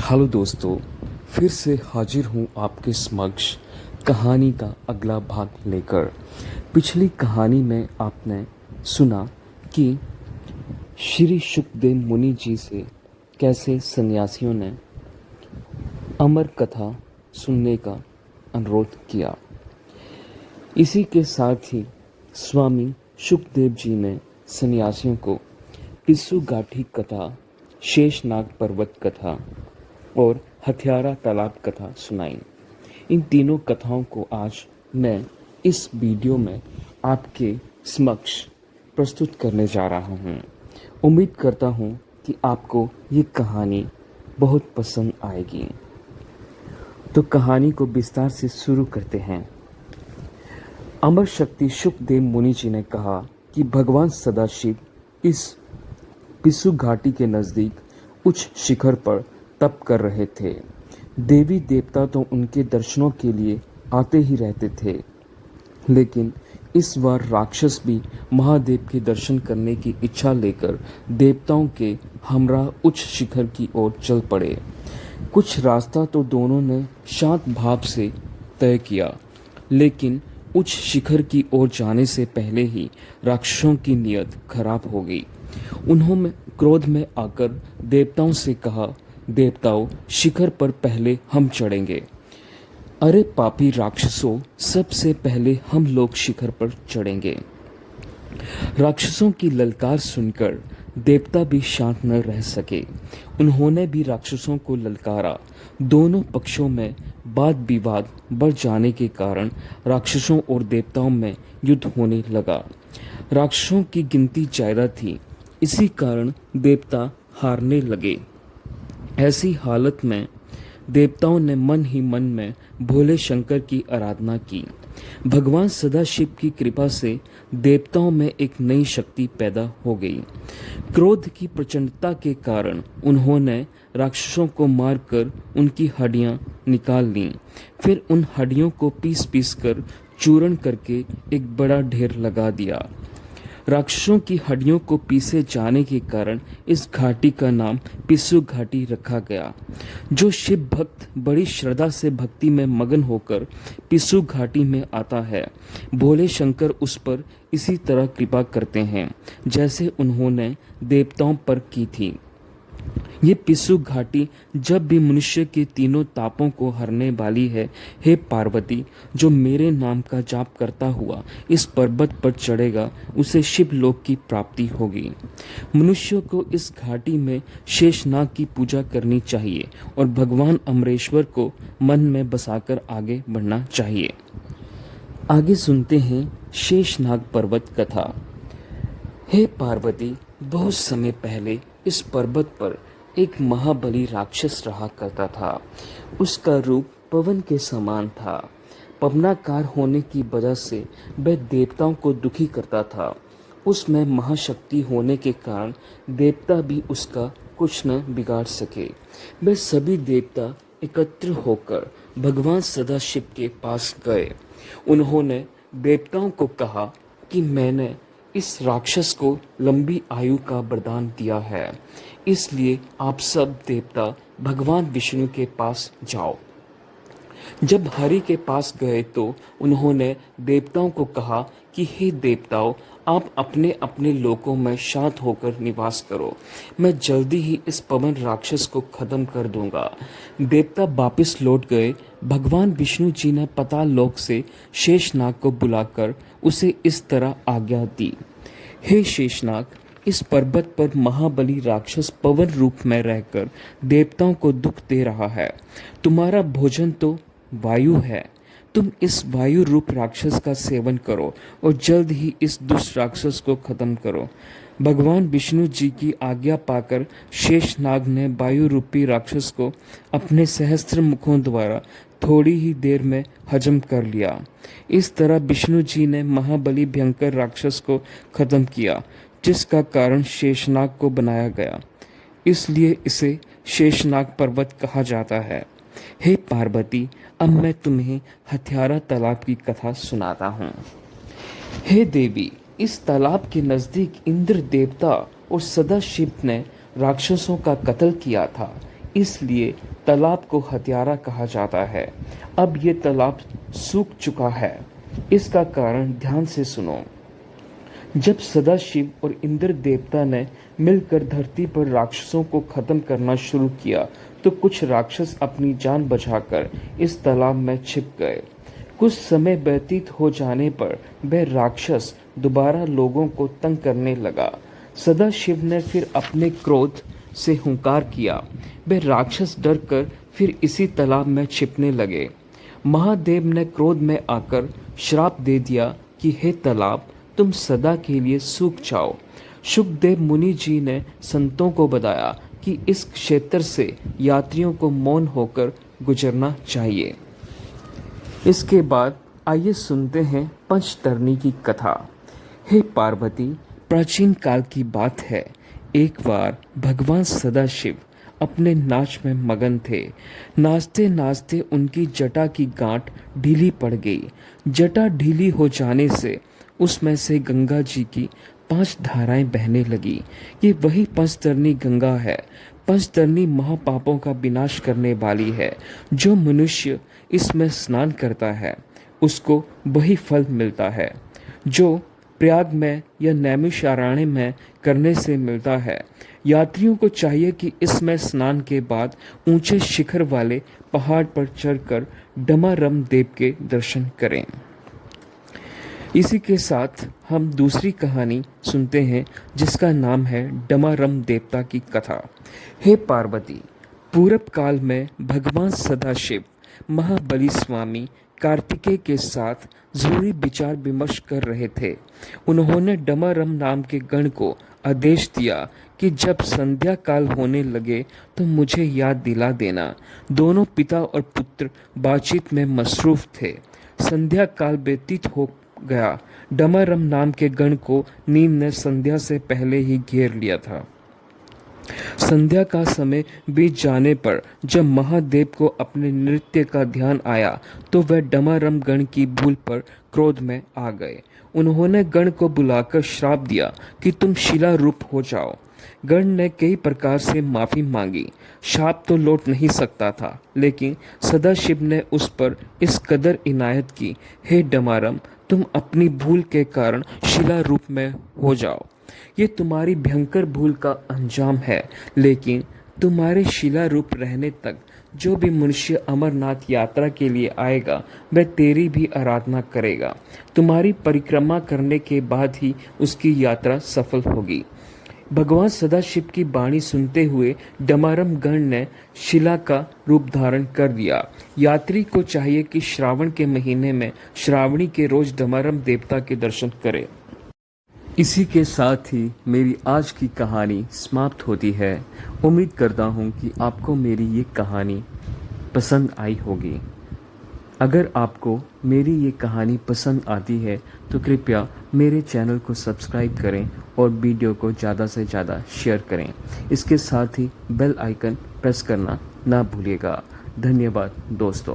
Hello दोस्तों, फिर से हाजिर हूँ आपके समक्ष कहानी का अगला भाग लेकर। पिछली कहानी में आपने सुना कि श्री शुकदेव मुनि जी से कैसे सन्यासियों ने अमर कथा सुनने का अनुरोध किया। इसी के साथ ही स्वामी शुकदेव जी ने सन्यासियों को पिस्सू घाटी कथा, शेषनाग पर्वत कथा और हथियारा तालाब कथा सुनाई। इन तीनों कथाओं को आज मैं इस वीडियो में आपके समक्ष प्रस्तुत करने जा रहा हूँ। उम्मीद करता हूँ कि आपको ये कहानी बहुत पसंद आएगी। तो कहानी को विस्तार से शुरू करते हैं। अमर शक्ति शुकदेव मुनि जी ने कहा कि भगवान सदाशिव इस पिस्सू घाटी के नज़दीक उच्च शिखर पर तप कर रहे थे। देवी देवता तो उनके दर्शनों के लिए आते ही रहते थे, लेकिन इस बार राक्षस भी महादेव के दर्शन करने की इच्छा लेकर देवताओं के हमरा उच्च शिखर की ओर चल पड़े। कुछ रास्ता तो दोनों ने शांत भाव से तय किया, लेकिन उच्च शिखर की ओर जाने से पहले ही राक्षसों की नीयत खराब हो गई। उन्होंने क्रोध में आकर देवताओं से कहा, देवताओं, शिखर पर पहले हम चढ़ेंगे। अरे पापी राक्षसों, सबसे पहले हम लोग शिखर पर चढ़ेंगे। राक्षसों की ललकार सुनकर देवता भी शांत न रह सके। उन्होंने भी राक्षसों को ललकारा। दोनों पक्षों में वाद विवाद बढ़ जाने के कारण राक्षसों और देवताओं में युद्ध होने लगा। राक्षसों की गिनती ज़्यादा थी, इसी कारण देवता हारने लगे। ऐसी हालत में देवताओं ने मन ही मन में भोले शंकर की आराधना की। भगवान सदाशिव की कृपा से देवताओं में एक नई शक्ति पैदा हो गई। क्रोध की प्रचंडता के कारण उन्होंने राक्षसों को मारकर उनकी हड्डियां निकाल लीं। फिर उन हड्डियों को पीस पीस कर चूर्ण करके एक बड़ा ढेर लगा दिया। राक्षसों की हड्डियों को पीसे जाने के कारण इस घाटी का नाम पिस्सू घाटी रखा गया। जो शिव भक्त बड़ी श्रद्धा से भक्ति में मगन होकर पिस्सू घाटी में आता है, भोले शंकर उस पर इसी तरह कृपा करते हैं जैसे उन्होंने देवताओं पर की थी। ये पिस्सू घाटी जब भी मनुष्य के तीनों तापों को हरने वाली है। हे पार्वती, जो मेरे नाम का जाप करता हुआ इस पर्वत पर चढ़ेगा, उसे शिवलोक की प्राप्ति होगी। मनुष्य को इस घाटी में शेषनाग की पूजा करनी चाहिए और भगवान अमरेश्वर को मन में बसाकर आगे बढ़ना चाहिए। आगे सुनते हैं शेषनाग पर्वत कथा। हे पार्वती, बहुत समय पहले इस पर्वत पर एक महाबली राक्षस रहा करता था। उसका रूप पवन के समान था। पवनाकार होने की वजह से वह देवताओं को दुखी करता था। उसमें महाशक्ति होने के कारण देवता भी उसका कुछ न बिगाड़ सके। वह सभी देवता एकत्र होकर भगवान सदाशिव के पास गए। उन्होंने देवताओं को कहा कि मैंने इस राक्षस को लंबी आयु का वरदान दिया है, इसलिए आप सब देवता भगवान विष्णु के पास जाओ। जब हरि के पास गए तो उन्होंने देवताओं को कहा कि हे देवताओं, आप अपने अपने लोकों में शांत होकर निवास करो। मैं जल्दी ही इस पवन राक्षस को खत्म कर दूंगा। देवता वापस लौट गए। भगवान विष्णु जी ने पाताल लोक से शेषनाग को बुलाकर उसे इस तरह आज्ञा दी, हे शेषनाग, इस पर्वत पर महाबली राक्षस पवन रूप में रहकर देवताओं को दुख दे रहा है। तुम्हारा भोजन तो वायु है। तुम इस वायु रूप राक्षस का सेवन करो और जल्द ही इस दुष्ट राक्षस को खत्म करो। भगवान विष्णु जी की आज्ञा पाकर शेषनाग ने वायु रूपी राक्षस को अपने सहस्त्र मुखों द्वारा थोड़ी ही देर में हजम कर लिया। इस तरह विष्णु जी ने महाबली भयंकर राक्षस को खत्म किया, जिसका कारण शेषनाग को बनाया गया। इसलिए इसे शेषनाग पर्वत कहा जाता है। हे पार्वती, अब मैं तुम्हें हथियारा तालाब की कथा सुनाता हूँ। हे देवी, इस तालाब के नज़दीक इंद्र देवता और सदाशिव ने राक्षसों का कत्ल किया था। इसलिए तालाब को हत्यारा कहा जाता है। अब ये तालाब सूख चुका है। इसका कारण ध्यान से सुनो। जब सदाशिव और इंद्र देवता ने मिलकर धरती पर राक्षसों को खत्म करना शुरू किया तो कुछ राक्षस अपनी जान बचाकर इस तालाब में छिप गए। कुछ समय व्यतीत हो जाने पर वह राक्षस दोबारा लोगों को तंग करने लगा। सदाशिव ने फिर अपने क्रोध से हुंकार किया। वह राक्षस डर कर फिर इसी तालाब में छिपने लगे। महादेव ने क्रोध में आकर श्राप दे दिया कि हे तालाब, तुम सदा के लिए सूख जाओ। शुकदेव मुनि जी ने संतों को बताया कि इस क्षेत्र से यात्रियों को मौन होकर गुजरना चाहिए। इसके बाद आइए सुनते हैं पंचतरणी की कथा। हे पार्वती, प्राचीन काल की बात है। एक बार भगवान सदाशिव अपने नाच में मगन थे। नाचते नाचते उनकी जटा की गांठ ढीली पड़ गई। जटा ढीली हो जाने से उसमें से गंगा जी की 5 धाराएं बहने लगी। ये वही पंचतरणी गंगा है। पंचतरणी महापापों का विनाश करने वाली है। जो मनुष्य इसमें स्नान करता है उसको वही फल मिलता है जो प्रयाग में या नैमिषारण्य में करने से मिलता है। यात्रियों को चाहिए कि इसमें स्नान के बाद ऊंचे शिखर वाले पहाड़ पर चढ़कर डमारम देव के दर्शन करें। इसी के साथ हम दूसरी कहानी सुनते हैं जिसका नाम है डमारम देवता की कथा। हे पार्वती, पूर्व काल में भगवान सदाशिव महाबली स्वामी कार्तिकेय के साथ जरूरी विचार विमर्श कर रहे थे। उन्होंने डमारम नाम के गण को आदेश दिया कि जब संध्या काल होने लगे तो मुझे याद दिला देना। दोनों पिता और पुत्र बातचीत में मसरूफ थे। संध्या काल व्यतीत हो गया। डमारम नाम के गण को नींद ने संध्या से पहले ही घेर लिया था। संध्या का समय बीत जाने पर जब महादेव को अपने नृत्य का ध्यान आया तो वह डमारम गण की भूल पर क्रोध में आ गए। उन्होंने गण को बुलाकर श्राप दिया कि तुम शिला रूप हो जाओ। गण ने कई प्रकार से माफी मांगी। शाप तो लौट नहीं सकता था, लेकिन सदाशिव ने उस पर इस कदर इनायत की, हे डमारम, तुम अपनी भूल के कारण शिला रूप में हो जाओ। ये तुम्हारी भयंकर भूल का अंजाम है, लेकिन तुम्हारे शिला रूप रहने तक जो भी मनुष्य अमरनाथ यात्रा के लिए आएगा वह तेरी भी आराधना करेगा। तुम्हारी परिक्रमा करने के बाद ही उसकी यात्रा सफल होगी। भगवान सदाशिव की वाणी सुनते हुए डमारम गण ने शिला का रूप धारण कर लिया। यात्री को चाहिए कि श्रावण के महीने में श्रावणी के रोज डमारम देवता के दर्शन करे। इसी के साथ ही मेरी आज की कहानी समाप्त होती है। उम्मीद करता हूँ कि आपको मेरी ये कहानी पसंद आई होगी। अगर आपको मेरी ये कहानी पसंद आती है तो कृपया मेरे चैनल को सब्सक्राइब करें और वीडियो को ज़्यादा से ज़्यादा शेयर करें। इसके साथ ही बेल आइकन प्रेस करना ना भूलिएगा। धन्यवाद दोस्तों।